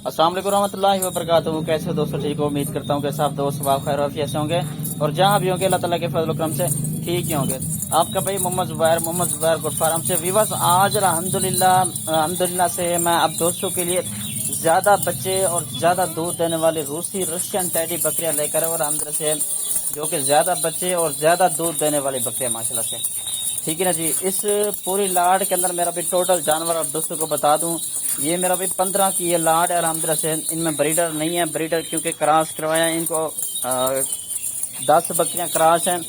अस्सलाम वालेकुम रहमतुल्लाहि व बरकातहू। कैसे हो दोस्तों? ठीक हो? उम्मीद करता हूँ कि सब दोस्त सवाब खैर आफियत से होंगे और जहाँ भी होंगे अल्लाह ताला के फजल करम से ठीक ही होंगे। आपका भाई मोहम्मद जुबैर गुड फार्म से विवस। आज अल्हम्दुलिल्लाह से मैं अब दोस्तों के लिए ज्यादा बच्चे और ज्यादा दूध देने वाले रूसी रशियन टैडी बकरियां लेकर और अंदर से जो कि ज्यादा बच्चे और ज्यादा दूध देने वाली बकरियां माशाल्लाह से, ठीक है ना जी। इस पूरी लाड के अंदर मेरा भी टोटल जानवर अब दोस्तों को बता दूं, ये मेरा भी 15 की ये लाड है अलहमदुलिल्लाह से। इनमें ब्रीडर नहीं है, ब्रीडर क्योंकि क्रॉस करवाया है इनको। 10 बकरियां क्रॉस हैं,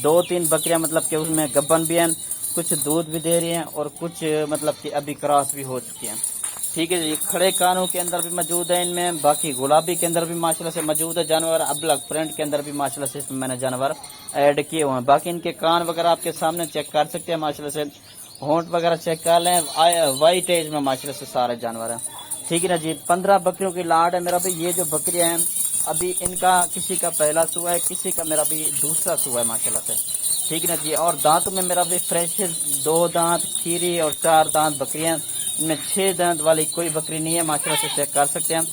2-3 बकरियां मतलब कि उसमें गब्बन भी हैं, कुछ दूध भी दे रही हैं और कुछ मतलब कि अभी क्रॉस भी हो चुकी हैं, ठीक है जी। खड़े कानों के अंदर भी मौजूद है इनमें, बाकी गुलाबी के अंदर भी माशाल्लाह से मौजूद है जानवर, अबलग प्रिंट के अंदर भी माशाल्लाह से इसमें मैंने जानवर ऐड किए हुए हैं। बाकी इनके कान वगैरह आपके सामने चेक कर सकते हैं माशाल्लाह से, होंठ वगैरह चेक कर लें, वाइट एज में माशाल्लाह से सारे जानवर हैं, ठीक है ना जी। 15 बकरियों की लाड है मेरा भी। ये जो बकरियां हैं अभी इनका किसी का पहला सुआ है, किसी का मेरा भी दूसरा सुआ है माशाल्लाह से, ठीक है ना जी। और दांतों में मेरा भी फ्रेश 2 दांत खीरी और 4 दांत बकरियां, इनमें 6 दांत वाली कोई बकरी नहीं है माशाल्लाह से, चेक कर सकते हैं।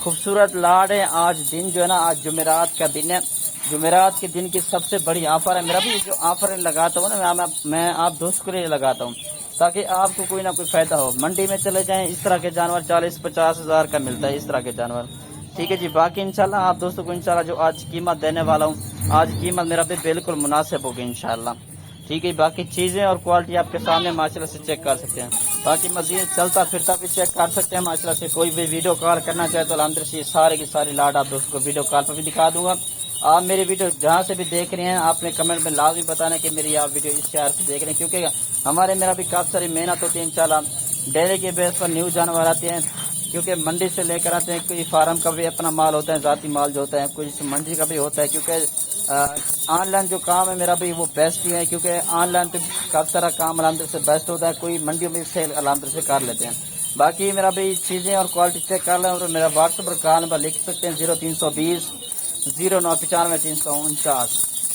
खूबसूरत लाड है। आज दिन जो है ना, आज जुमेरात का दिन है। जुमेरात के दिन की सबसे बड़ी ऑफर है मेरा भी। जो ऑफर लगाता हूँ ना मैं आप दोस्त के लिए लगाता हूँ ताकि आपको कोई ना कोई फायदा हो। मंडी में चले जाएं, इस तरह के जानवर 40-50 हजार का मिलता है, इस तरह के जानवर, ठीक है जी। बाकी इंशाल्लाह आप दोस्तों को इंशाल्लाह जो आज कीमत देने वाला हूँ, आज कीमत मेरा भी बिल्कुल मुनासिब होगी इंशाल्लाह, ठीक है। बाकी चीजें और क्वालिटी आपके सामने माशाल्लाह से चेक कर सकते हैं। बाकी मजीद चलता फिरता भी चेक कर सकते हैं माशाल्लाह से। कोई भी वीडियो कॉल करना चाहे तो अलहमदुलिल्लाह से सारे की सारी लाड आप दोस्तों को वीडियो कॉल पर भी दिखा दूंगा। आप मेरी वीडियो जहाँ से भी देख रहे हैं आपने कमेंट में लाजमी बताना कि मेरी आप वीडियो इस शहर से देख रहे हैं, क्योंकि मेरा भी काफी सारी मेहनत होती है इंशाल्लाह। डेली के बेस पर न्यू जानवर आते हैं, क्योंकि मंडी से लेकर आते हैं, कोई फार्म का भी अपना माल होता है, जाती माल जो होता है, कुछ मंडी का भी होता है। क्योंकि ऑनलाइन जो काम है मेरा भी वो बेस्ट ही है, क्योंकि ऑनलाइन पे काफी सारा काम अलहमदुलिल्लाह से बेस्ट होता है, कोई मंडियों में सेल अलहमदुलिल्लाह से कर लेते हैं। बाकी मेरा भी चीजें और क्वालिटी चेक कर लें और मेरा व्हाट्सएप पर कॉल नंबर लिख सकते हैं 0320 0995 349,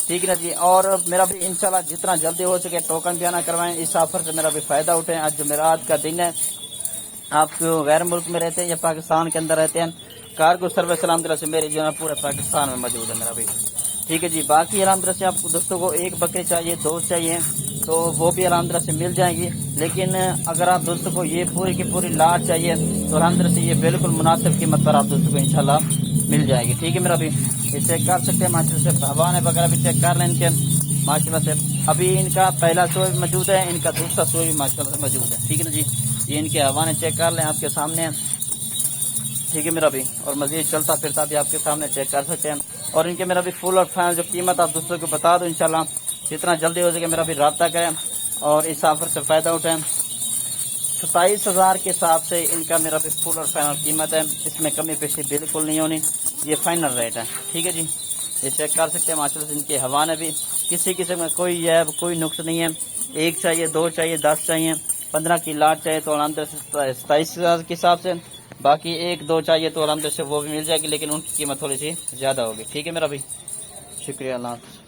ठीक है ना जी। और मेरा भी इंशाल्लाह जितना जल्दी हो सके टोकन भी आना करवाएं, इस ऑफर से मेरा भी फायदा उठाएं। आज जुमेरात का दिन है, आप गैर मुल्क में रहते हैं या पाकिस्तान के अंदर रहते हैं, कार्गो सर्विस अलहमदुलिल्लाह से मेरी जो है पूरे पाकिस्तान में मौजूद है मेरा भी, ठीक है जी। बाकी अलहमदुलिल्लाह से आपको दोस्तों को एक बकरी चाहिए, 2 चाहिए तो वो भी अलहमदुलिल्लाह से मिल जाएंगी। लेकिन अगर आप दोस्तों को ये पूरी की पूरी लाट चाहिए तो अलहमदुलिल्लाह से ये बिल्कुल मुनासिब कीमत पर आप दोस्तों को इंशाल्लाह मिल जाएगी, ठीक है मेरा भी। ये चेक कर सकते हैं माशाल्लाह से, हवाने वगैरह भी चेक कर लें इनके माशाल्लाह से। अभी इनका पहला शो भी मौजूद है, इनका दूसरा शो भी माशाल्लाह से मौजूद है, ठीक है ना जी। ये इनके हवाने चेक कर लें आपके सामने, ठीक है मेरा भी। और मजीद चलता फिरता भी आपके सामने चेक कर सकते हैं। और इनके मेरा भी फुल और फाइनल जो कीमत आप दूसरों को बता दो इंशाल्लाह, जितना जल्दी हो सके मेरा भी रब्ता करें और इस ऑफर से फायदा उठाएं। 27,000 के हिसाब से इनका मेरा भी फुल और फाइनल कीमत है, इसमें कमी पेशी बिल्कुल नहीं होनी, ये फाइनल रेट है, ठीक है जी। ये चेक कर सकते हैं माशाल्लाह से। इनके हवाने भी किसी किस्म में कोई ऐब कोई नुक्स नहीं है। 1 चाहिए, 2 चाहिए, 10 चाहिए, 15 की लाट चाहिए तो अलहमदुलिल्लाह 27,000 के हिसाब से। बाकी 1-2 चाहिए तो अलहमदुलिल्लाह से वो भी मिल जाएगी, लेकिन उनकी कीमत थोड़ी सी ज्यादा होगी, ठीक है मेरा भी। शुक्रिया, अल्लाह हाफ़िज़।